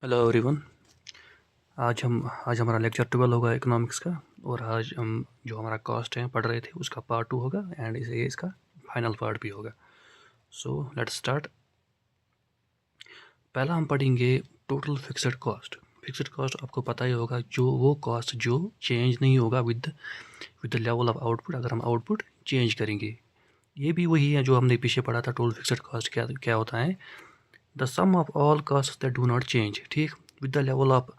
Hello everyone. आज हमारा lecture 12 होगा इकोनॉमिक्स का। और आज हम जो हमारा कॉस्ट है पढ़ रहे थे उसका पार्ट 2 होगा एंड ये इसका फाइनल पार्ट भी होगा। So let's start. पहला हम पढ़ेंगे total fixed cost. Fixed cost आपको पता ही होगा, जो वो कॉस्ट जो चेंज नहीं होगा with the level of output. अगर हम आउटपुट चेंज करेंगे, ये भी वही है जो हमने पीछे पढ़ा था। टोटल फिक्स्ड कॉस्ट क्या क्या होता है? The sum of all cost that do not change, ठीक, with the level of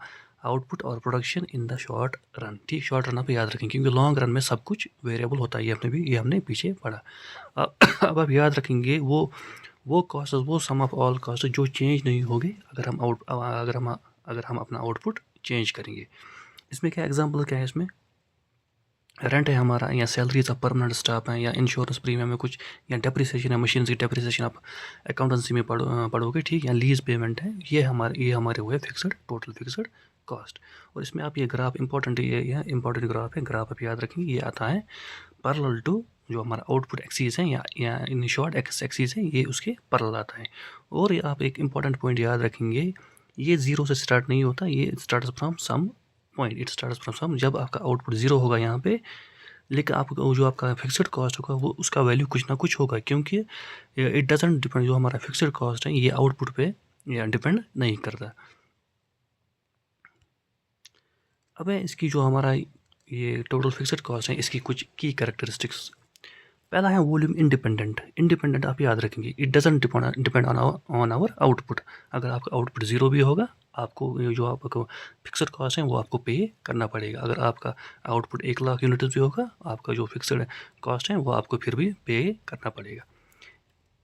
output और production in the short run. ठीक, शॉर्ट रन आप याद रखें क्योंकि लॉन्ग रन में सब कुछ वेरिएबल होता है। ये हमने पीछे पढ़ा। अब आप याद रखेंगे वो कॉस्ट, वो सम ऑफ ऑल कॉस्ट जो चेंज नहीं होगी अगर हम अपना आउटपुट चेंज करेंगे। इसमें क्या एग्जांपल क्या है? इसमें रेंट है हमारा, या सैलरीज ऑफ परमानेंट स्टाफ है, या इंश्योरेंस प्रीमियम है कुछ, या डेप्रिसिएशन है, मशीन की डेप्रिसिएशन आप अकाउंटेंसी में पढ़ोगे, ठीक, या लीज पेमेंट है। ये हमारे हुए फिक्स्ड, टोटल फिक्स्ड कॉस्ट। और इसमें आप ये ग्राफ इंपॉर्टेंट, ये इंपॉर्टेंट ग्राफ है। ग्राफ आप याद रखेंगे, ये आता है पैरेलल टू जो हमारा आउटपुट एक्सीस है, या इन शॉर्ट एक्सीस है, ये उसके पैरेलल आता है। और ये आप एक इंपॉर्टेंट पॉइंट याद रखेंगे, ये जीरो से स्टार्ट नहीं होता, ये start from some point, it start from some. जब आपका आउटपुट जीरो होगा यहाँ पे, लेकिन आपका जो आपका फिक्स्ड कॉस्ट होगा वो उसका वैल्यू कुछ ना कुछ होगा, क्योंकि इट डजंट डिपेंड, जो हमारा फिक्स्ड कॉस्ट है ये आउटपुट पे डिपेंड नहीं करता। अब है इसकी जो हमारा ये टोटल फिक्स्ड कॉस्ट है, इसकी कुछ की कैरेक्टरिस्टिक्स। पहला है वॉल्यूम इंडिपेंडेंट। इंडिपेंडेंट आप याद रखेंगे, it doesn't depend on our output. अगर आपका आउटपुट जीरो भी होगा, आपको जो आपका फिक्स्ड कॉस्ट है वो आपको पे करना पड़ेगा। अगर आपका आउटपुट 1,00,000 यूनिट भी होगा, आपका जो फिक्स्ड कॉस्ट है वो आपको फिर भी पे करना पड़ेगा।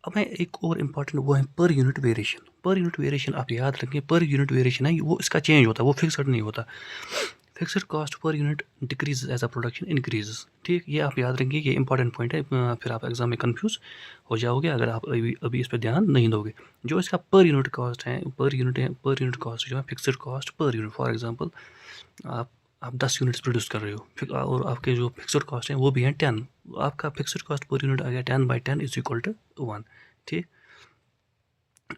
अब है एक और इम्पॉर्टेंट, वो है per unit variation. Per unit variation आप याद रखेंगे, पर यूनिट वेरिएशन है वो इसका चेंज होता है, वो फिक्स्ड नहीं होता। Fixed cost per unit decrease as a production increases. ठीक, ये आप याद रखेंगे, ये इंपॉर्टेंट पॉइंट है। फिर आप एग्जाम में कंफ्यूज हो जाओगे अगर आप अभी इस पर ध्यान नहीं दोगे। जो इसका पर यूनिट कॉस्ट है, पर यूनिट कॉस्ट जो है fixed cost per unit. For example, आप 10 यूनिट्स प्रोड्यूस कर रहे हो, फिर और आपके जो फिक्स्ड कॉस्ट है वो भी है 10। आपका फिक्स्ड कॉस्ट पर यूनिट आ गया 10/10 इज इक्वल टू 1। ठीक,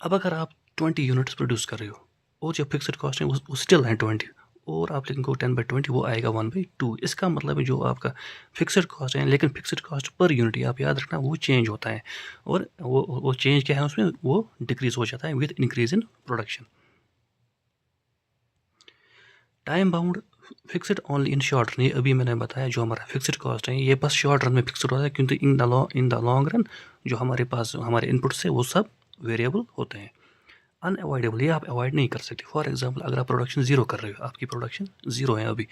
अब अगर आप 20 यूनिट्स प्रोड्यूस कर रहे हो और जो फिक्स्ड कॉस्ट है वो स्टिल है 20, और आप लिखेंगे 10/20, वो आएगा 1/2। इसका मतलब है जो आपका फिक्स्ड कॉस्ट है, लेकिन फिक्स्ड कॉस्ट पर यूनिट आप याद रखना वो चेंज होता है। और वो चेंज क्या है उसमें, वो डिक्रीज हो जाता है with increase in production. Time bound fixed only in short run. ये अभी मैंने बताया, जो हमारा फिक्स्ड कॉस्ट है ये बस शॉर्ट रन में फिक्स्ड होता है, क्योंकि इन द लॉन्ग रन जो हमारे पास हमारे इनपुट्स है वो सब वेरिएबल होते हैं। अनअवॉइडेबल, ये आप अवॉइड नहीं कर सकते। फॉर एग्जांपल, अगर आप प्रोडक्शन जीरो कर रहे हो, आपकी प्रोडक्शन जीरो है अभी,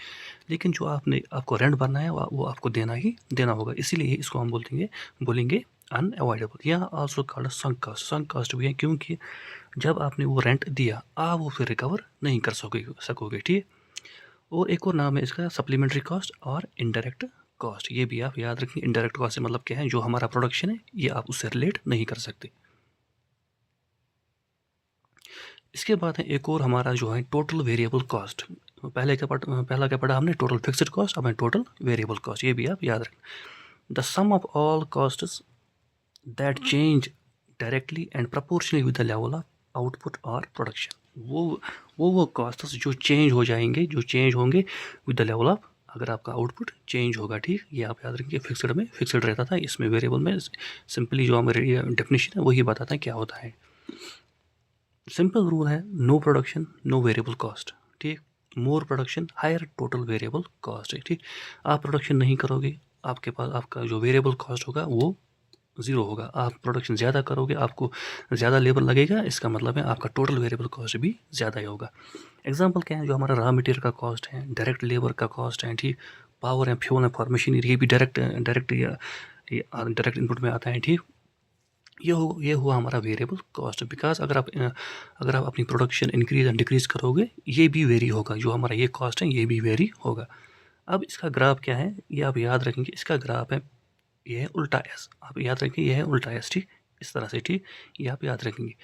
लेकिन जो आपको रेंट भरना है वो आपको देना ही देना होगा, इसीलिए इसको हम बोलेंगे अनअवॉइडेबल, या also called sunk cost. Sunk cost भी है क्योंकि जब आपने वो रेंट दिया, आप वो फिर रिकवर नहीं कर सकोगे। ठीक, और एक और नाम है इसका सप्लीमेंट्री कॉस्ट और इनडायरेक्ट कॉस्ट। ये भी आप याद रखें। इनडायरेक्ट कॉस्ट से मतलब क्या है, जो हमारा प्रोडक्शन है ये आप उससे रिलेट नहीं कर सकते। इसके बाद है एक और हमारा जो है टोटल वेरिएबल कॉस्ट। पहला क्या पढ़ा हमने, टोटल फिक्स्ड कॉस्ट, अब है टोटल वेरिएबल कॉस्ट। ये भी आप याद रखें। The sum of all costs that change directly and proportionally with the level of output और प्रोडक्शन। वो कॉस्ट्स जो चेंज हो जाएंगे, जो चेंज होंगे विद द लेवल ऑफ, अगर आपका आउटपुट चेंज होगा। ठीक, ये आप याद रखेंगे। फिक्स्ड में फिक्स्ड रहता था, इसमें वेरिएबल में सिंपली जो हमारी डेफिनेशन है वही बताता है क्या होता है। सिंपल रूल है, no production no variable cost. ठीक, more production higher total variable cost है। ठीक, आप प्रोडक्शन नहीं करोगे, आपके पास आपका जो वेरिएबल कॉस्ट होगा वो ज़ीरो होगा। आप प्रोडक्शन ज़्यादा करोगे, आपको ज़्यादा लेबर लगेगा, इसका मतलब है आपका टोटल वेरिएबल कॉस्ट भी ज़्यादा ही होगा। एग्जांपल क्या है, जो हमारा रॉ मटेरियल का कॉस्ट है, डायरेक्ट लेबर का कॉस्ट है, ठीक, पावर है, फ्यूल है फॉर मशीनरी, ये भी डायरेक्ट इनपुट में आता है। ठीक, ये हुआ हमारा वेरिएबल कॉस्ट। बिकॉज अगर आप अपनी प्रोडक्शन इंक्रीज एंड डिक्रीज करोगे, ये भी वेरी होगा, जो हमारा ये कॉस्ट है ये भी वेरी होगा। अब इसका ग्राफ क्या है, ये आप याद रखेंगे। इसका ग्राफ है, ये है उल्टा एस, आप याद रखेंगे, ये है उल्टा एस। ठीक, इस तरह से। ठीक, ये आप याद रखेंगे।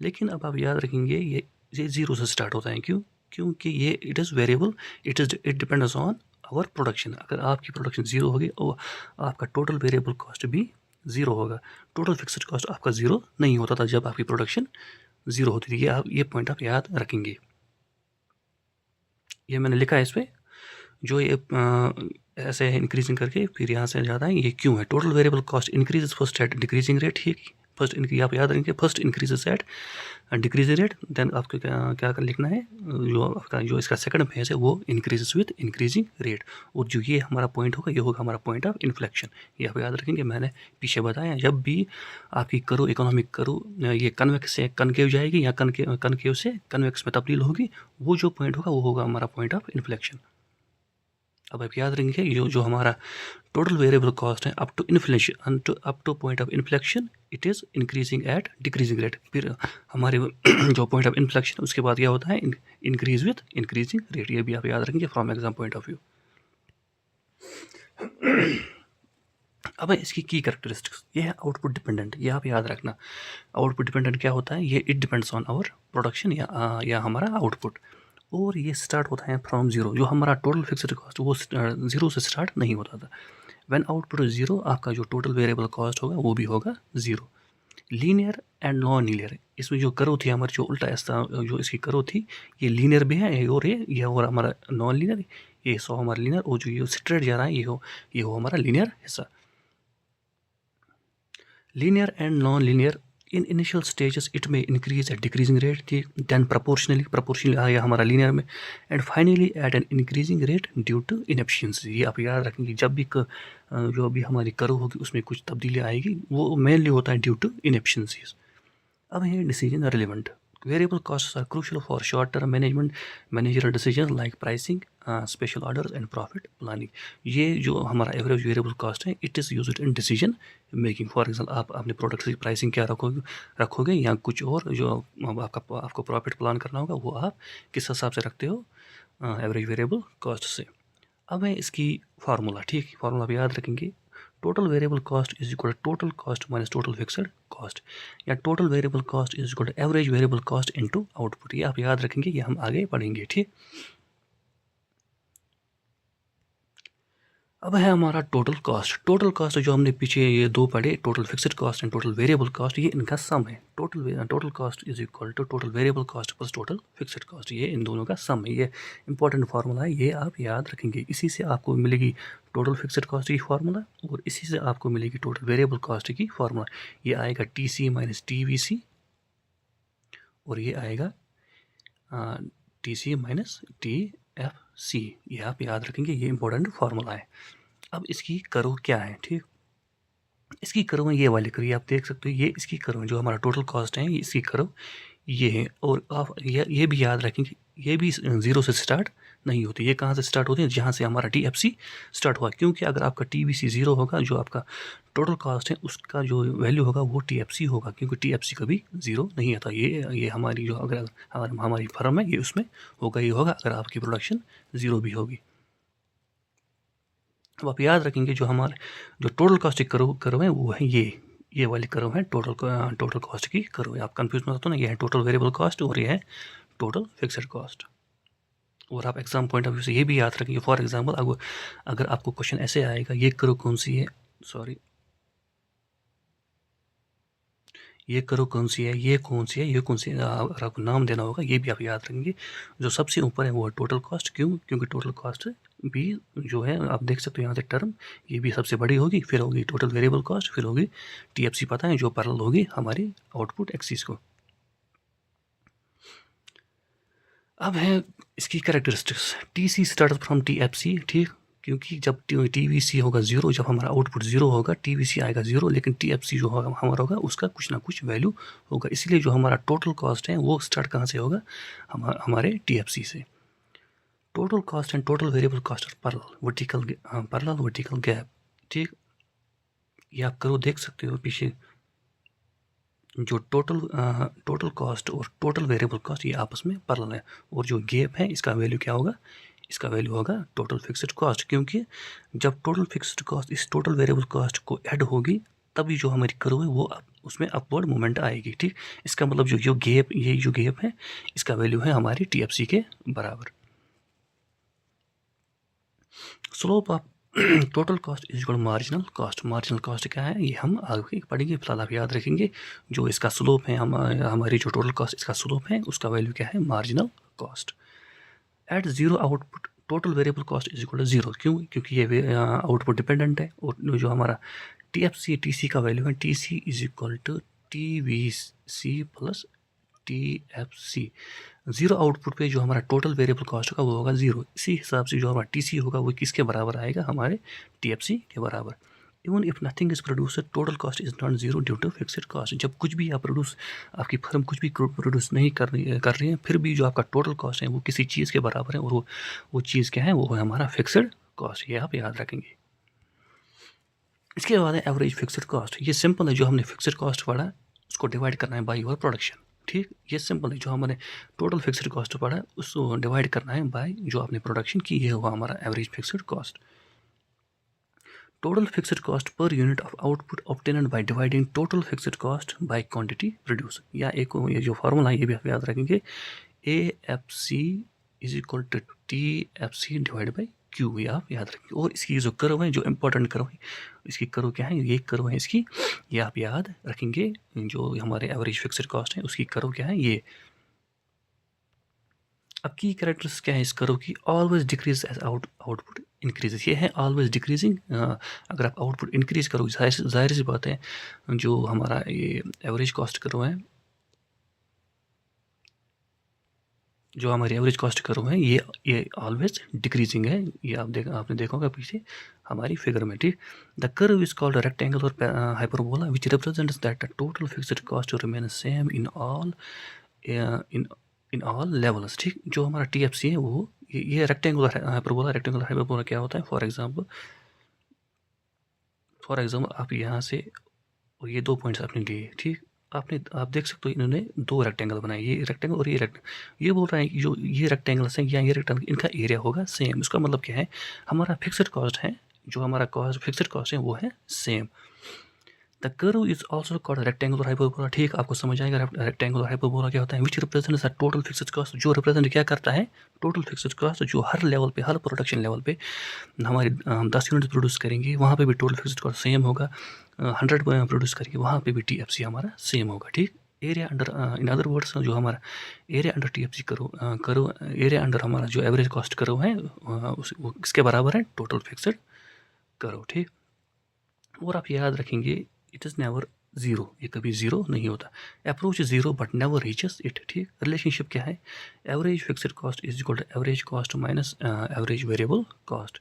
लेकिन अब आप याद रखेंगे, ये जीरो से स्टार्ट होता है। क्योंकि ये it is variable, it depends on our production. अगर आपकी प्रोडक्शन जीरो होगी और आपका टोटल वेरिएबल कॉस्ट भी ज़ीरो होगा। टोटल फिक्स्ड कॉस्ट आपका ज़ीरो नहीं होता था जब आपकी प्रोडक्शन ज़ीरो होती थी। ये पॉइंट आप याद रखेंगे। ये मैंने लिखा है इस पे, जो ये ऐसे है इंक्रीजिंग करके फिर यहाँ से ज़्यादा है, ये क्यों है? Total variable cost increase first at decreasing rate, ठीक। फर्स्ट आप याद रखेंगे, first increases at decreasing rate, then आपको क्या लिखना है, जो आपका जो इसका सेकंड फेज है वो इंक्रीजेस विद इंक्रीजिंग रेट, और जो ये हमारा पॉइंट होगा ये होगा हमारा पॉइंट ऑफ इन्फ्लेक्शन। ये आप याद रखेंगे, मैंने पीछे बताया, जब भी आपकी करो इकोनॉमिक करो ये कन्वेक्स से कनकेव जाएगी या कनकेव से कन्वेक्स में तब्दील होगी, वो जो पॉइंट होगा वो होगा हमारा पॉइंट ऑफ इन्फ्लेक्शन। अब आप याद रखेंगे जो हमारा टोटल वेरिएबल कॉस्ट है up to inflation, up to point of inflection it is increasing at decreasing rate. फिर हमारे जो पॉइंट ऑफ इन्फ्लेक्शन उसके बाद क्या होता है, इंक्रीज विथ इंक्रीजिंग रेट। ये भी आप याद रखेंगे from exam point of view. अब इसकी की कैरेक्टरिस्टिक्स, ये है आउटपुट डिपेंडेंट। ये आप याद रखना, आउटपुट डिपेंडेंट क्या होता है, ये it depends on our production या हमारा आउटपुट, और ये स्टार्ट होता है फ्रॉम जीरो। जो हमारा टोटल फिक्स्ड कॉस्ट वो जीरो से स्टार्ट नहीं होता था। व्हेन आउटपुट इज जीरो, आपका जो टोटल वेरिएबल कॉस्ट होगा वो भी होगा zero. Linear and non linear, इसमें जो करो थी हमारी, जो उल्टा ऐसा जो इसकी करो थी, ये लीनियर भी है और ये और हमारा नॉन लीनियर, ये सो हमारा लीनियर, और जो ये स्ट्रेट जा रहा है ये हो हमारा लीनियर हिस्सा। Linear and non linear, in initial stages it में इंक्रीज एट डिक्रीजिंग रेट थी, देन प्रोपोर्शनली आया हमारा लीनियर में, and finally at an increasing rate due to inefficiency. ये आप याद रखेंगे, जब भी जो भी हमारी करो होगी उसमें कुछ तब्दीली आएगी, वो मेनली होता है ड्यू टू इनएफिशिएंसीज। अब है decision relevant, variable costs are crucial for short term management, managerial decision like pricing, special orders and profit planning. ये जो हमारा एवरेज वेरिएबल कॉस्ट है it is used in decision making. For example आप अपने product की pricing क्या रखोगे या कुछ और जो आपको प्रॉफिट प्लान करना होगा, वो आप किस हिसाब से रखते हो एवरेज वेरिएबल कॉस्ट से। अब है इसकी फार्मूला, ठीक। फार्मूला आप याद रखेंगे, total variable cost is equal total cost minus total fixed cost, या total variable cost is equal average variable cost into output. ये आप याद रखेंगे, ये हम आगे पढ़ेंगे, ठीक। अब है हमारा टोटल कॉस्ट। टोटल कॉस्ट जो हमने पीछे ये दो पढ़े, total fixed cost and total variable cost, ये इनका सम है। Total cost is equal to total variable cost plus total fixed cost, ये इन दोनों का सम है। ये इंपॉर्टेंट फार्मूला है, ये आप याद रखेंगे। इसी से आपको मिलेगी टोटल फिक्स्ड कॉस्ट की फार्मूला, और इसी से आपको मिलेगी टोटल वेरिएबल कॉस्ट की फार्मूला। ये आएगा TC माइनस TVC, और ये आएगा TC माइनस TFC। ये आप याद रखेंगे, ये इंपॉर्टेंट फार्मूला है। अब इसकी करो क्या है, ठीक। इसकी करो ये वाली करो, आप देख सकते हो, ये इसकी करो जो हमारा टोटल कॉस्ट है, ये इसकी करो ये है। और आप ये भी याद रखेंगे, ये भी ज़ीरो से स्टार्ट नहीं होती। ये कहाँ से स्टार्ट होती है, जहाँ से हमारा TFC स्टार्ट हुआ। क्योंकि अगर आपका TVC ज़ीरो होगा, जो आपका टोटल कॉस्ट है उसका जो वैल्यू होगा वो TFC होगा, क्योंकि TFC कभी ज़ीरो नहीं आता। ये हमारी जो अगर हमारी फर्म है ये उसमें होगा ही होगा, अगर आपकी प्रोडक्शन ज़ीरो भी होगी। अब आप याद रखेंगे, जो हमारे जो टोटल कॉस्ट की कर्व है वो है ये वाली कर्व है टोटल कॉस्ट की कर्व है। आप कंफ्यूज मत हो ना, ये है टोटल वेरिएबल कॉस्ट और ये है टोटल फिक्स्ड कॉस्ट। और आप एग्जाम पॉइंट ऑफ व्यू से ये भी याद रखेंगे, फॉर एग्जांपल अगर आपको क्वेश्चन ऐसे आएगा, ये कर्व कौन सी है, सॉरी ये करो कौन सी है, ये कौन सी है, ये कौन सी है, अगर आपको नाम देना होगा ये भी आप याद रखेंगे। जो सबसे ऊपर है वो है टोटल कॉस्ट, क्योंकि टोटल कॉस्ट भी जो है आप देख सकते हो यहाँ से टर्म, ये भी सबसे बड़ी होगी, फिर होगी टोटल वेरिएबल कॉस्ट, फिर होगी TFC, पता है, जो पैरेलल होगी हमारी आउटपुट एक्सिस को। अब है इसकी characteristics, TC start from TFC, ठीक। क्योंकि जब TVC होगा ज़ीरो, जब हमारा आउटपुट ज़ीरो होगा, TVC आएगा ज़ीरो, लेकिन TFC जो होगा हमारा होगा उसका कुछ ना कुछ वैल्यू होगा। इसलिए जो हमारा टोटल कॉस्ट है वो स्टार्ट कहाँ से होगा, हमारे TFC से। Total cost and total variable cost are parallel vertical gap, ठीक। ये आप करो देख सकते हो पीछे, जो टोटल कॉस्ट और टोटल वेरिएबल कॉस्ट ये आपस में पैरेलल है, और जो गैप है इसका वैल्यू क्या होगा, इसका वैल्यू होगा टोटल फिक्स्ड कॉस्ट। क्योंकि जब टोटल फिक्स्ड कॉस्ट इस टोटल वेरिएबल कॉस्ट को ऐड होगी, तभी जो हमारी कर्व है वो उसमें अपवर्ड मूवमेंट आएगी, ठीक। इसका मतलब जो गैप है इसका वैल्यू है हमारी TFC के बराबर। Slope of total cost is equal marginal cost. Marginal cost क्या है ये हम आगे पढ़ेंगे, फिलहाल आप याद रखेंगे जो इसका स्लोप है, हमारी जो टोटल कॉस्ट इसका स्लोप है उसका वैल्यू क्या है, marginal cost. At zero output total variable cost is equal to zero. क्यों? क्योंकि ये आउटपुट डिपेंडेंट है और जो हमारा TFC TC का वैल्यू है TC is equal to TVC plus TFC। Zero output पे जो हमारा टोटल वेरिएबल कॉस्ट होगा वो होगा जीरो। इसी हिसाब से जो हमारा TC होगा वो किसके बराबर आएगा? हमारे TFC के बराबर। Even if nothing is produce total cost is not zero due to fixed cost. जब कुछ भी आप प्रोड्यूस, आपकी फर्म कुछ भी प्रोड्यूस नहीं कर रही है, फिर भी जो आपका टोटल कॉस्ट है वो किसी चीज़ के बराबर है, और वो चीज़ क्या है? वो है हमारा फिक्स्ड कॉस्ट। ये आप याद रखेंगे। इसके बाद है एवरेज फिक्स्ड कॉस्ट। ये सिंपल है, जो हमने फिक्स्ड कॉस्ट पढ़ा उसको डिवाइड करना है बाय योर प्रोडक्शन। ठीक, ये सिंपल है। जो हमने टोटल फिक्स्ड कॉस्ट पढ़ा है उसको डिवाइड करना है बाय जो आपने प्रोडक्शन की, ये हुआ हमारा average fixed cost. Total fixed cost per unit of output obtained by dividing total fixed cost by quantity produce. या एक ये जो फार्मूला है ये भी आप याद रखेंगे, AFC is equal to TFC divide by Q। ये आप याद रखेंगे। और इसकी जो कर्व है, जो इंपॉर्टेंट कर्व है, इसकी कर्व क्या है? ये कर्व है इसकी, ये आप याद रखेंगे। जो हमारे एवरेज फिक्स्ड कॉस्ट है उसकी कर्व क्या है? ये। अब की कैरेक्टर्स क्या है इस कर्व की? Always decrease as output increases. ये है ऑलवेज डिक्रीजिंग। अगर आप आउटपुट इंक्रीज करोगे, जाहिर सी बात है जो हमारा ये एवरेज कॉस्ट कर्व है, जो हमारी एवरेज कॉस्ट कर्व है, ये ऑलवेज डिक्रीजिंग है। ये आपने देखा होगा पीछे हमारी फिगर में। ठीक, the curve is called rectangular hyperbola which represents that the total fixed cost remain same in all levels. ठीक, जो हमारा TFC है वो ये रेक्टेंगुलर हाइपरबोला। रेक्टेंगुलर हाइपरबोला क्या होता है? फॉर एग्जांपल आप यहाँ से ये दो पॉइंट्स आपने लिए। ठीक, आप देख सकते हो इन्होंने दो रेक्टेंगल बनाए, ये रेक्टेंगल और ये रेक्टेंगल। ये बोल रहा है कि जो ये रेक्टेंगल्स हैं या ये रेक्टेंगल, इनका एरिया होगा सेम। इसका मतलब क्या है? हमारा फिक्स्ड कॉस्ट है, जो हमारा फिक्स्ड कॉस्ट है वो है same. The curve is also called rectangular hyperbola. ठीक, आपको समझ आएगा रेक्टेंगुलर हाइपरबोला क्या होता है? विच represents the total fixed cost. जो रिप्रेजेंट क्या करता है? Total fixed cost. जो हर लेवल पे, हर प्रोडक्शन लेवल पे हमारी 10 यूनिट प्रोड्यूस करेंगे, वहाँ पे भी टोटल फिक्स्ड कॉस्ट सेम होगा। 100 प्रोड्यूस करेंगे, वहाँ पे भी TFC हमारा सेम होगा। ठीक, area under, in other words जो हमारा एरिया अंडर TFC करो एरिया अंडर हमारा जो एवरेज कॉस्ट करो है वो किसके बराबर है? टोटल फिक्स्ड करो। ठीक, और आप याद रखेंगे इट इज़ नेवर जीरो। ये कभी जीरो नहीं होता। Approach zero but never reaches it. ठीक, रिलेशनशिप क्या है? Average fixed cost is equal to average cost minus average variable cost.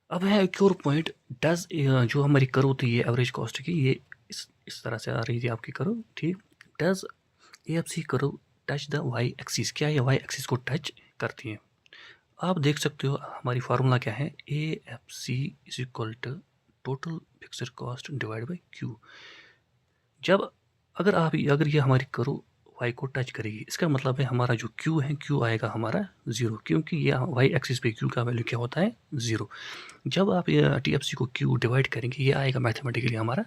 अब है एक और पॉइंट, डज जो हमारी कर्व थी ये एवरेज कॉस्ट की, ये इस तरह से आ रही थी आपकी कर्व। ठीक, does AFC curve touch the Y axis. क्या ये Y एक्सिस को टच करती है? आप देख सकते हो हमारी फार्मूला क्या है? AFC is equal to total fixed cost divide by Q। जब अगर ये हमारी कर्व Y को टच करेगी, इसका मतलब है हमारा जो Q है, Q आएगा हमारा जीरो, क्योंकि ये Y एक्सिस पे Q का वैल्यू क्या होता है? जीरो। जब आप ये TFC को Q डिवाइड करेंगे, ये आएगा मैथमेटिकली हमारा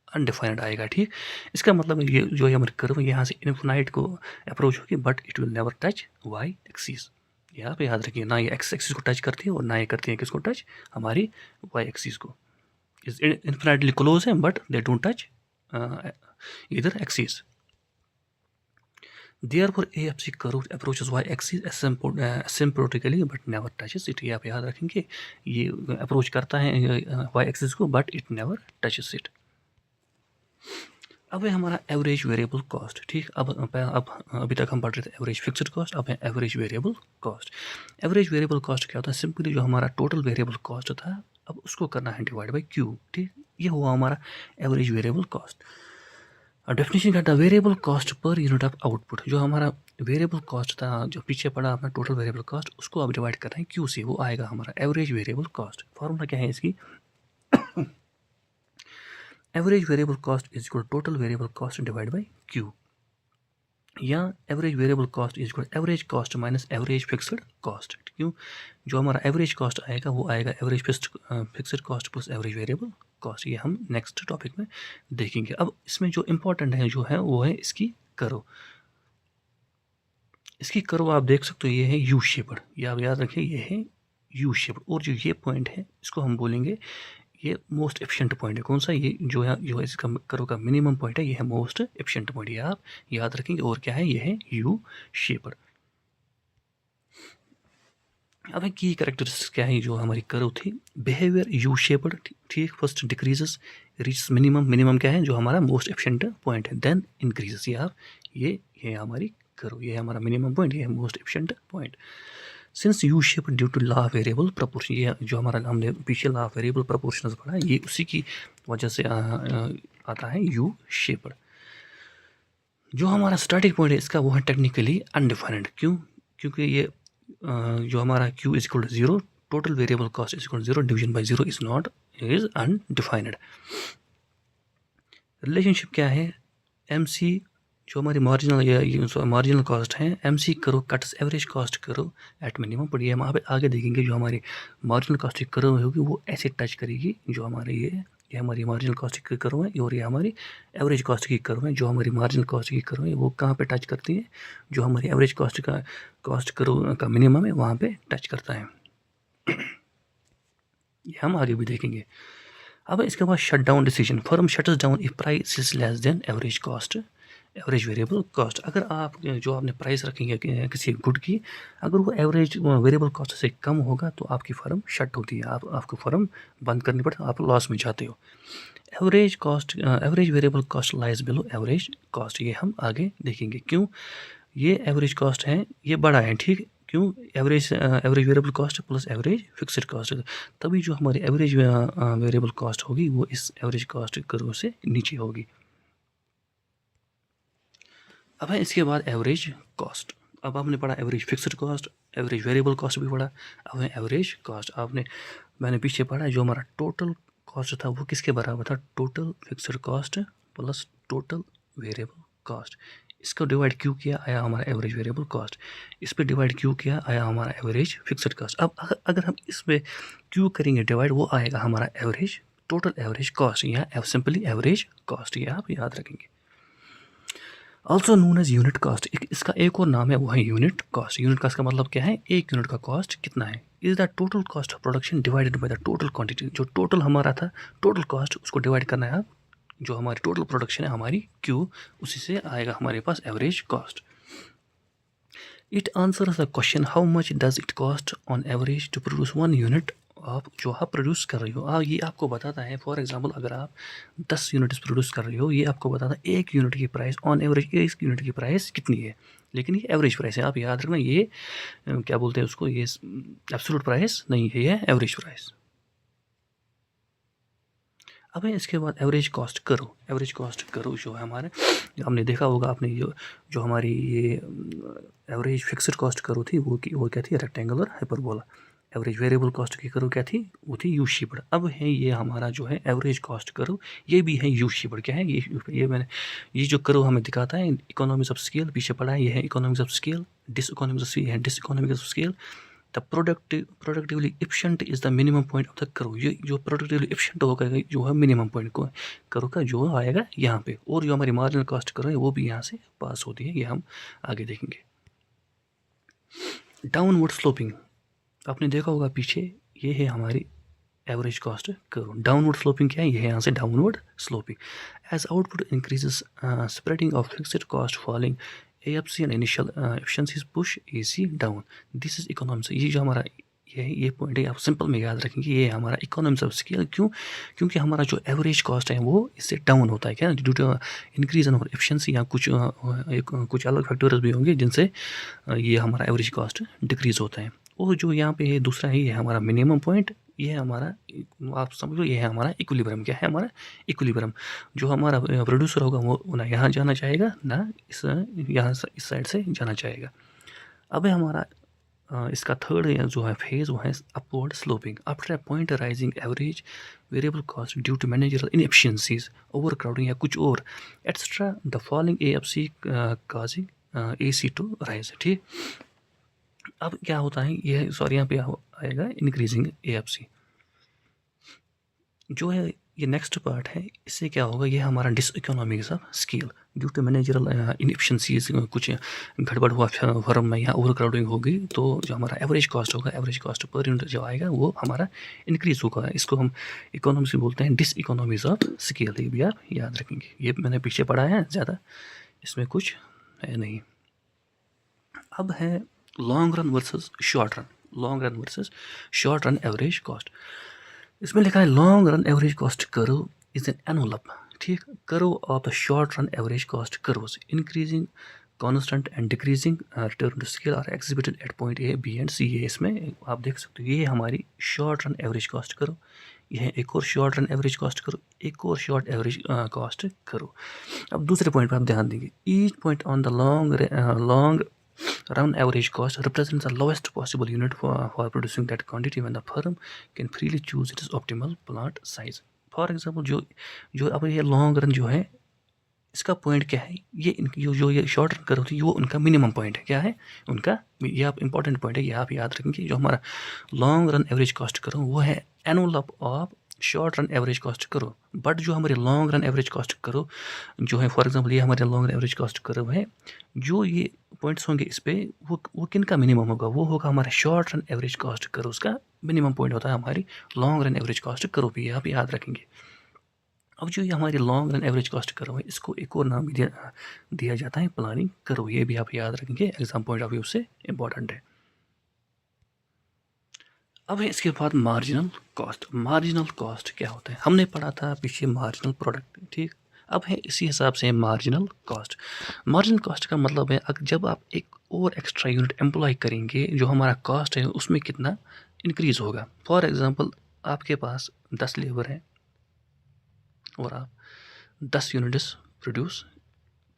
अनडिफाइंड आएगा। ठीक, इसका मतलब ये जो है हमारी कर्व यहाँ से इन्फिनाइट को अप्रोच होगी, but it will never touch Y axis. ये आप याद रखिए, ना ये X एक्सिस को टच करती है और ना ये करती है किसको टच? हमारी Y एक्सिस को। इज इन्फिनाइटली क्लोज है बट दे डोंट टच इधर axis. Therefore, AFC curve approaches Y axis asymptotically but never touches it। ये आप याद रखेंगे, ये अप्रोच करता है Y एक्सिस को but it never touches it. अब है हमारा एवरेज वेरिएबल कॉस्ट। ठीक, अब अभी तक हम पढ़ रहे थे एवरेज फिक्स्ड कॉस्ट, अब है average variable cost. Average variable cost क्या होता है? सिंपली जो हमारा टोटल वेरिएबल कॉस्ट था, अब उसको करना है डिवाइड बाई Q। ठीक, ये हुआ हमारा एवरेज वेरिएबल कॉस्ट। डेफिनेशन क्या था? Variable cost per unit of output. जो हमारा वेरिएबल कॉस्ट था, जो पीछे पड़ा अपना टोटल वेरिएबल कॉस्ट, उसको अब डिवाइड कर रहे हैं Q से, वो आएगा हमारा एवरेज वेरिएबल कॉस्ट। फॉर्मूला क्या है इसकी? Average variable cost is equal total variable cost divide by Q, या average variable cost is equal average cost minus average fixed cost. क्यों? जो हमारा एवरेज कॉस्ट आएगा वो आएगा average fixed cost plus average variable cost. ये हम next topic में देखेंगे। अब इसमें जो इम्पोर्टेंट है जो है वो है इसकी कर्व। इसकी कर्व आप देख सकते हो, ये है यू शेप्ड। ये आप याद रखिए, ये है यू शेप्ड। और जो ये पॉइंट है इसको हम बोलेंगे, ये मोस्ट एफिशिएंट पॉइंट है। कौन सा? ये जो इसका कर्व का मिनिमम पॉइंट है, ये है मोस्ट एफिशिएंट पॉइंट। ये आप याद रखेंगे। और क्या है? ये है यू शेप्ड। अब की कैरेक्टरिस्टिक्स क्या है जो हमारी कर्व थी? बिहेवियर यू शेप्ड, ठीक। फर्स्ट डिक्रीजेस, रीच मिनिमम क्या है? जो हमारा मोस्ट एफिशिएंट पॉइंट है। Then increases. ये हमारी कर्व, ये हमारा मिनिमम पॉइंट, ये है most efficient point. Since U shape due to law of variable proportion, ये जो हमारा हमने पीछे लॉ ऑफ वेरिएबल प्रोपोर्शंस पढ़ा, ये उसी की वजह से आता है यू शेप्ड। जो हमारा स्टार्टिंग पॉइंट है इसका, वो है टेक्निकली अनडिफाइंड। क्यों? क्योंकि ये जो हमारा q is equal to 0, total variable cost is equal to 0, division by 0 is undefined. Relationship क्या है? MC जो हमारी मार्जिनल कॉस्ट है, MC curve cuts average cost curve at minimum. पर ये हम आगे देखेंगे जो हमारी मार्जिनल कॉस्ट की करो होगी वो ऐसे टच करेगी। जो हमारे ये हमारी मार्जिनल कॉस्ट की करो है, और ये हमारी एवरेज कॉस्ट की करो है। जो हमारी मार्जिनल कॉस्ट की करो है वो कहाँ पे टच करती है? जो हमारी एवरेज कॉस्ट करो का मिनिमम है वहाँ पे टच करता है। ये हम आगे भी देखेंगे। अब इसके बाद shut down decision. Firm shuts down if price is less than average cost, average variable cost. अगर आप जो आपने प्राइस रखी है किसी गुड की, अगर वो एवरेज वेरिएबल कॉस्ट से कम होगा तो आपकी फर्म शट होती है, आपको फर्म बंद करनी पड़ती है, आप लॉस में जाते हो। Average variable cost lies below average cost, ये हम आगे देखेंगे। क्यों ये एवरेज कॉस्ट है, ये बड़ा है, ठीक। क्यों? Average variable cost plus average fixed cost, तभी जो हमारी एवरेज वेरिएबल कॉस्ट होगी वो इस एवरेज कॉस्ट कर्व से नीचे होगी। अब है इसके बाद एवरेज कॉस्ट। अब आपने पढ़ा average fixed cost, average variable cost भी पढ़ा। अब है एवरेज कॉस्ट। मैंने पीछे पढ़ा जो हमारा टोटल कॉस्ट था वो किसके बराबर था? Total fixed cost plus total variable cost. इसको डिवाइड क्यों किया? आया हमारा एवरेज वेरिएबल कॉस्ट। इस पर डिवाइड क्यों किया? आया हमारा एवरेज फिक्स्ड कॉस्ट। अब अगर हम इस पर क्यों करेंगे डिवाइड, वो आएगा हमारा एवरेज टोटल एवरेज कॉस्ट या सिंपली एवरेज कॉस्ट। ये आप याद रखेंगे। Also known as unit cost, इसका एक और नाम है, वो है यूनिट कॉस्ट। यूनिट कॉस्ट का मतलब क्या है? एक यूनिट का कॉस्ट कितना है? Is the total cost of production divided by the total quantity. जो टोटल हमारा था, टोटल कॉस्ट, उसको डिवाइड करना है। जो हमारी टोटल प्रोडक्शन है हमारी Q, उसी से आएगा हमारे पास average cost. It answers the question how much does it cost on average to produce 1 unit आप जो आप प्रोड्यूस कर रही हो। ये आपको बताता है, फॉर एग्जांपल अगर आप 10 यूनिट्स प्रोड्यूस कर रही हो, ये आपको बताता है एक यूनिट की प्राइस ऑन एवरेज, एक यूनिट की प्राइस कितनी है। लेकिन ये एवरेज प्राइस है, आप याद रखना। ये क्या बोलते हैं उसको, ये एब्सोल्यूट प्राइस नहीं है, ये एवरेज प्राइस। अब इसके बाद एवरेज कॉस्ट करो। एवरेज कॉस्ट करो जो है हमारे, हमने देखा होगा आपने, जो हमारी ये एवरेज फिक्स्ड कॉस्ट करो थी वो क्या थी? Rectangular hyperbola. Average variable cost की करो क्या थी? वो थी यू शेप्ड। अब है ये हमारा जो है एवरेज कॉस्ट करो, ये भी है यू शेप्ड। क्या है ये जो करो हमें दिखाता है इकोनॉमिक्स ऑफ स्केल, पीछे पढ़ा है, ये है economics of scale. Diseconomics of scale. The productively efficient is the minimum point of the करो। ये जो प्रोडक्टिवली एफिशिएंट होगा जो है मिनिमम पॉइंट को करो का जो आएगा यहाँ पे। और जो हमारी मार्जिनल कॉस्ट करो है वो भी यहाँ से पास होती है, ये हम आगे देखेंगे। डाउनवर्ड स्लोपिंग, आपने देखा होगा पीछे, ये है हमारी average cost curve. Downward sloping क्या है? ये है यहाँ से downward sloping. As output increases spreading of fixed cost falling AFC and initial efficiencies push AC down. This is economics. ये जो हमारा ये पॉइंट है आप सिंपल में याद रखेंगे, ये हमारा इकोनॉमिक्स ऑफ स्केल। क्यों? क्योंकि हमारा जो एवरेज कॉस्ट है वो इससे डाउन होता है। क्या? Due to increase in efficiency या कुछ अलग फैक्टर्स भी होंगे जिनसे ये हमारा एवरेज कॉस्ट डिक्रीज होता है। और जो यहाँ पे दूसरा है, ये हमारा मिनिमम पॉइंट, ये हमारा, आप समझ लो, ये है हमारा इक्विलिब्रियम। क्या है हमारा इक्विलिब्रियम? जो हमारा प्रोड्यूसर होगा वो ना यहाँ जाना चाहेगा, ना यहाँ इस साइड से जाना चाहेगा। अब हमारा इसका थर्ड जो है फेज वो है upward sloping. After a point rising average variable cost due to managerial inefficiencies, over crowding या कुछ और extra, the following AFC causing AC to rise. ठीक। अब क्या होता है, ये सॉरी यहाँ पे आएगा इंक्रीजिंग AFC जो है, ये नेक्स्ट पार्ट है। इससे क्या होगा, ये हमारा diseconomics of scale. Due to managerial inefficiencies कुछ गड़बड़ हुआ फर्म में या ओवर क्राउडिंग होगी, तो जो हमारा एवरेज कॉस्ट होगा, एवरेज कॉस्ट पर यूनिट जो आएगा वो हमारा इंक्रीज होगा। इसको हम इकोनॉमिक्स में बोलते हैं डिस इकोनॉमीज ऑफ स्केल। ये भी आप याद रखेंगे, ये मैंने पीछे पढ़ा है, ज़्यादा इसमें कुछ है नहीं। अब है long run versus short run, long run versus short run average cost. इसमें लिखा है long run average cost curve is an envelope, ठीक, curve of the short run average cost curves increasing constant and decreasing return to scale are exhibited at point A B and C. ये इसमें आप देख सकते हो, ये हमारी short run average cost curve, यह एक और short run average cost curve, एक और शॉर्ट एवरेज कॉस्ट कर्व। अब दूसरे पॉइंट पर आप ध्यान देंगे, each point on the long run average cost represents the lowest possible unit for producing that quantity when the firm can freely choose its optimal plant size. For example, जो अब ये long run जो है इसका point क्या है, ये जो ये शॉर्ट रन कर होती है वो उनका मिनिमम पॉइंट है, क्या है उनका, ये आप इंपॉर्टेंट पॉइंट है, ये आप याद रखेंगे। जो हमारा लॉन्ग रन एवरेज कॉस्ट करो वो है envelope of short run average cost करो, बट जो हमारे लॉन्ग रन एवरेज कॉस्ट करो जो है, फॉर एग्जांपल ये हमारे लॉन्ग रन एवरेज कॉस्ट करो है, जो ये पॉइंट्स होंगे इस पर वो किन का मिनिमम होगा, वो होगा हमारा शॉर्ट रन एवरेज कॉस्ट करो, उसका मिनिमम पॉइंट होता है हमारी लॉन्ग रन एवरेज कॉस्ट करो भी, आप याद रखेंगे। अब जो ये हमारी लॉन्ग रन एवरेज कॉस्ट करो है, इसको एक और नाम भी दिया जाता है प्लानिंग करो, ये भी आप याद रखेंगे, एग्जाम पॉइंट ऑफ व्यू से इंपॉर्टेंट है। अब है इसके बाद मार्जिनल कॉस्ट। मार्जिनल कॉस्ट क्या होता है, हमने पढ़ा था पीछे मार्जिनल प्रोडक्ट, ठीक। अब है इसी हिसाब से मार्जिनल कॉस्ट। मार्जिनल कॉस्ट का मतलब है जब आप एक और एक्स्ट्रा यूनिट एम्प्लॉय करेंगे, जो हमारा कॉस्ट है उसमें कितना इंक्रीज होगा। फॉर एग्जांपल आपके पास 10 लेबर है और आप 10 यूनिट्स प्रोड्यूस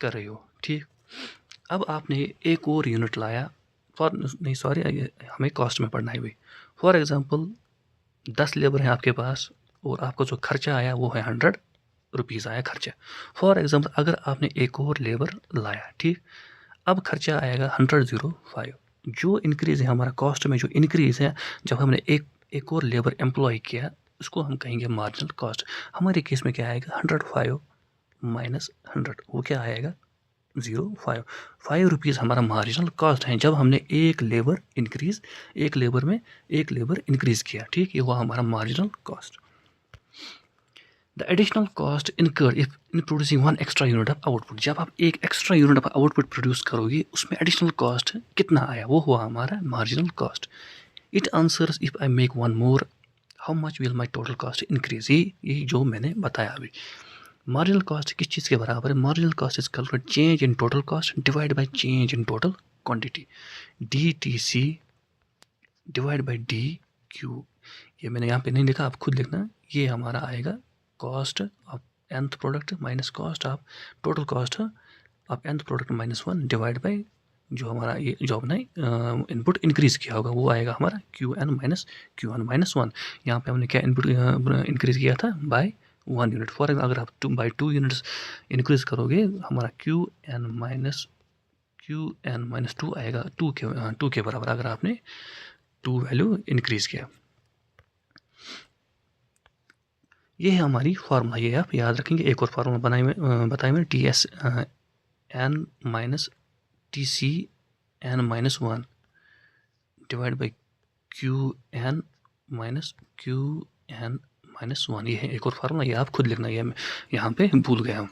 कर रहे हो, ठीक। अब आपने एक और यूनिट लाया, हमें कॉस्ट में पढ़ना है भाई। फॉर एग्जांपल 10 लेबर हैं आपके पास और आपको जो खर्चा आया वो है 100 रुपीज़ आया खर्चा। फॉर एग्जांपल अगर आपने एक और लेबर लाया, ठीक, अब खर्चा आएगा 105। जो इंक्रीज़ है हमारा कॉस्ट में, जो इंक्रीज़ है जब हमने एक और लेबर एम्प्लॉय किया, उसको हम कहेंगे मार्जिनल कॉस्ट। हमारे केस में क्या आएगा, 105 माइनस 100, वो क्या आएगा 5 रुपीज़ हमारा मार्जिनल कॉस्ट है जब हमने एक लेबर इंक्रीज़ किया, ठीक, ये हुआ हमारा marginal cost. The additional cost incurred if in producing one extra unit of output. जब आप एक extra unit of output produce करोगे, उसमें एडिशनल कॉस्ट कितना आया, वो हुआ हमारा marginal cost. It answers if I make one more how much will my total cost increase. ये जो मैंने बताया अभी, मार्जिनल कॉस्ट किस चीज़ के बराबर है, marginal cost is calculate change in total cost divide by change in total quantity, DTC divide by DQ। ये मैंने यहाँ पे नहीं लिखा, आप खुद लिखना। ये हमारा आएगा cost of nth product minus cost of total cost of nth product -1 divide by जो हमारा ये जो हमने इनपुट इंक्रीज़ किया होगा वो आएगा हमारा Qn माइनस 1। यहाँ पे हमने क्या इनपुट इंक्रीज़ किया था बाय 1 यूनिट। फॉर एग्जाम्पल अगर आप 2 यूनिट्स इंक्रीज़ करोगे, हमारा Qn माइनस 2 आएगा 2 के बराबर, अगर आपने 2 वैल्यू इंक्रीज़ किया। ये है हमारी फार्मूला, ये आप याद रखेंगे। एक और फार्मूला बताया मैंने, TSN minus TCN minus 1 divide by QN minus QN minus 1। ये है एक और फार्मूला, ये आप खुद लिखना, ये मैं यहाँ पे भूल गया हूँ।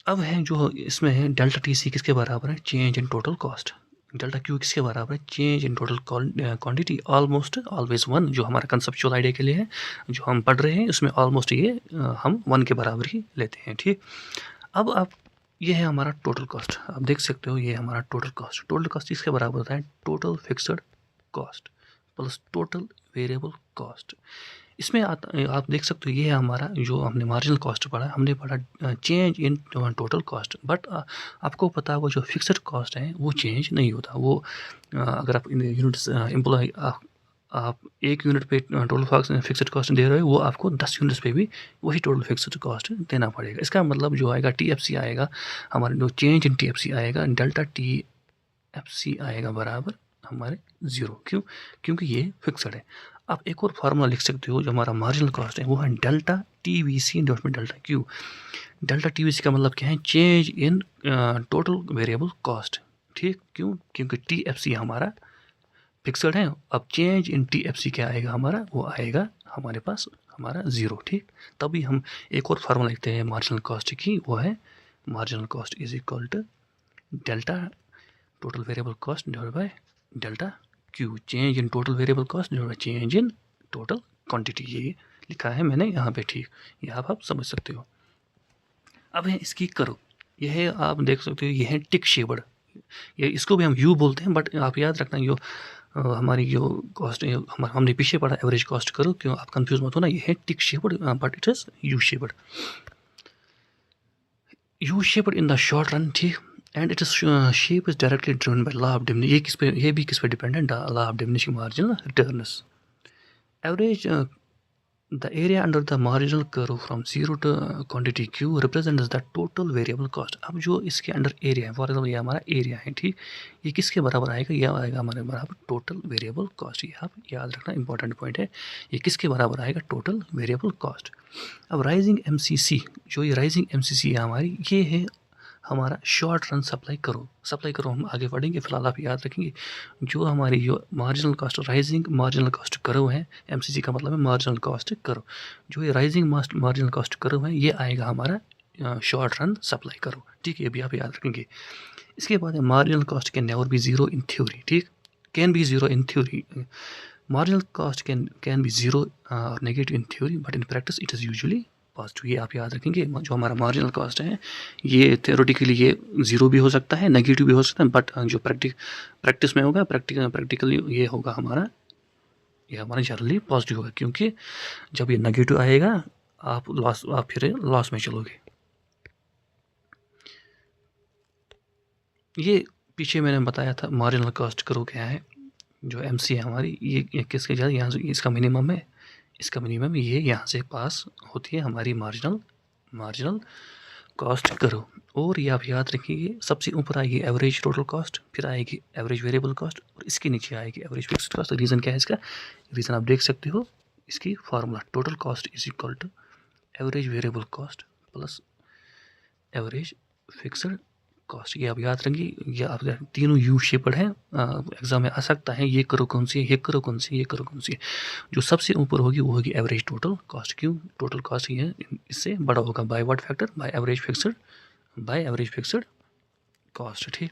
अब है जो इसमें है डेल्टा TC किसके बराबर है, change in total cost. Delta Q किसके बराबर है, change in total quantity, almost always 1। जो हमारा कंसेप्चुअल आइडिया के लिए है, जो हम पढ़ रहे हैं उसमें ऑलमोस्ट ये हम 1 के बराबर ही लेते हैं, ठीक। अब आप ये है हमारा टोटल कॉस्ट, आप देख सकते हो ये हमारा टोटल कॉस्ट। टोटल कॉस्ट इसके बराबर होता है total fixed cost plus total variable cost. इसमें आप देख सकते हो ये है हमारा जो हमने मार्जिनल कॉस्ट पढ़ा, हमने पढ़ा change in total cost, but आपको पता होगा जो फिक्स्ड कॉस्ट है वो चेंज नहीं होता। वो अगर आप यूनिट्स एम्प्लॉय आप 1 यूनिट पे टोटल फिक्स्ड कॉस्ट दे रहे हो, वो आपको 10 यूनिट्स पे भी वही टोटल फिक्स्ड कॉस्ट देना पड़ेगा। इसका मतलब जो आएगा TFC आएगा हमारे, जो चेंज इन TFC आएगा, डेल्टा TFC आएगा बराबर हमारे 0। क्यों, क्योंकि ये फिक्स्ड है। आप एक और फार्मूला लिख सकते हो, जो हमारा मार्जिनल कॉस्ट है वो है डेल्टा TVC डॉट में डेल्टा Q। डेल्टा TVC का मतलब क्या है, change in total variable cost. ठीक, क्यों? क्योंकि TFC हमारा फिक्सड है। अब चेंज इन TFC क्या आएगा हमारा, वो आएगा हमारे पास हमारा 0। ठीक, तभी हम एक और फार्मूला लिखते हैं मार्जिनल कॉस्ट की, वो है marginal cost is equal to delta total variable cost divide by delta Q, change in total variable cost divide by change in total quantity. ये लिखा है मैंने यहाँ पे। ठीक, ये आप समझ सकते हो। अब है इसकी करो, यह है आप देख सकते हो, ये है टिक शेप्ड। ये इसको भी हम यू बोलते हैं, बट आप याद रखना जो हमारी जो कॉस्ट है, हमने पीछे पढ़ा एवरेज कॉस्ट करो, क्यों आप कंफ्यूज मत हो ना। ये है tick shaped but it is U shaped. U shaped in the short run. ठीक, and it is shape is directly driven by law of diminishing. ये किस पे, ये भी किस पे dependent, law of diminishing marginal returns. Average the area under the marginal curve from 0 to quantity Q represents the total variable cost। अब जो इसके अंडर एरिया है, फॉर एग्जाम्पल ये हमारा एरिया है। ठीक, ये किसके बराबर आएगा, ये आएगा हमारे बराबर टोटल वेरिएबल कॉस्ट। ये आप याद रखना, इंपॉर्टेंट पॉइंट है। ये किसके बराबर आएगा, टोटल वेरिएबल कॉस्ट। अब राइजिंग MCC, जो ये राइजिंग MCC है हमारी, ये है हमारा शॉर्ट रन सप्लाई करो। सप्लाई करो हम आगे पढ़ेंगे, फिलहाल आप याद रखेंगे जो हमारी जो marginal cost, rising marginal cost करो है, MCC का मतलब है मार्जिनल कॉस्ट करो। जो ये राइजिंग मार्जिनल कॉस्ट करो है, ये आएगा हमारा शॉर्ट रन सप्लाई करो। ठीक है, ये भी आप याद रखेंगे। इसके बाद है marginal cost can never be zero in theory. ठीक, can be zero in theory. Marginal cost can be zero और negative in theory, but in practice it is usually positive. ये आप याद रखेंगे। जो हमारा मार्जिनल कॉस्ट है, ये थ्योरेटिकली ये जीरो भी हो सकता है, नेगेटिव भी हो सकता है, बट जो प्रैक्टिस में होगा, प्रैक्टिकली ये होगा हमारा, ये हमारा जनरली पॉजिटिव होगा। क्योंकि जब ये नेगेटिव आएगा आप फिर लॉस में चलोगे। ये पीछे मैंने बताया था मार्जिनल कॉस्ट करो क्या है। जो MC है हमारी, ये किसके ज़्यादा, यहाँ से इसका मिनिमम है, इसका मिनिमम ये यहाँ से पास होती है हमारी मार्जिनल कॉस्ट करो। और ये आप याद रखिए, सबसे ऊपर आएगी एवरेज टोटल कॉस्ट, फिर आएगी एवरेज वेरिएबल कॉस्ट, और इसके नीचे आएगी एवरेज फिक्स्ड कॉस्ट। रीज़न क्या है इसका, रीज़न आप देख सकते हो, इसकी formula total cost is equal to average variable cost plus average fixed cost. ये आप याद रखेंगे। ये आप तीनों यू शेप्ड है, एग्जाम में आ सकता है। ये करो कौन सी है, ये करो कौन सी है, ये करो कौन सी है। जो सबसे ऊपर होगी वो होगी एवरेज टोटल कॉस्ट। क्यों, टोटल कॉस्ट ये इससे बड़ा होगा, by what factor, by average fixed cost. ठीक,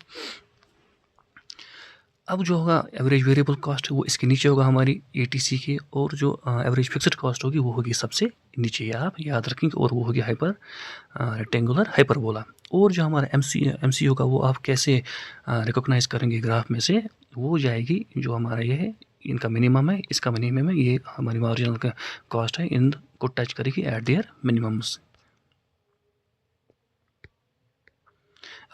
अब जो होगा एवरेज वेरिएबल कॉस्ट, वो इसके नीचे होगा हमारी ATC के, और जो एवरेज फिक्स्ड कॉस्ट होगी वो होगी सबसे नीचे, आप याद रखेंगे। और वो होगी रेक्टेंगुलर हाइपरबोला। और जो हमारा MC होगा, वो आप कैसे रिकॉग्नाइज करेंगे ग्राफ में से, वो जाएगी जो हमारा ये है, इनका मिनिमम है, इसका मिनिमम है, ये हमारी मार्जिनल का कॉस्ट है, इनको टच करेगी एट देयर मिनिमम्स।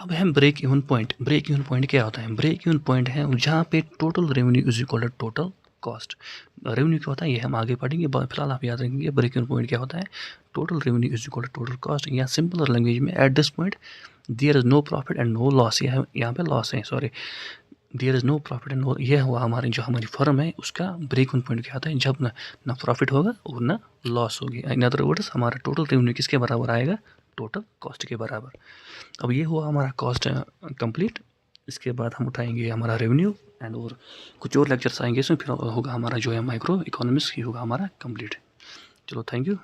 अब हम break even point. Break even point क्या होता है, ब्रेक इवन पॉइंट है जहाँ पे total revenue is equal to total cost. Revenue क्या होता है ये हम आगे पढ़ेंगे, फिलहाल आप याद रखेंगे ब्रेक इवन पॉइंट क्या होता है, total revenue is equal to total cost. या सिंपलर लैंग्वेज में, at this point there is no profit and no loss. यहाँ पे लॉस है, sorry, there is no profit and no, ये हुआ हमारी जो हमारी फर्म है उसका ब्रेक इवन पॉइंट क्या होता है, जब ना प्रॉफिट होगा और ना लॉस होगी। इन अदर वर्ड्स हमारा टोटल रेवेन्यू किसके बराबर आएगा, टोटल कॉस्ट के बराबर। अब ये हुआ हमारा कॉस्ट कंप्लीट। इसके बाद हम उठाएंगे हमारा रेवेन्यू एंड और कुछ और लेक्चर्स आएंगे इसमें, फिर होगा हमारा जो है माइक्रो इकोनॉमिक्स ही होगा हमारा कंप्लीट। चलो, थैंक यू।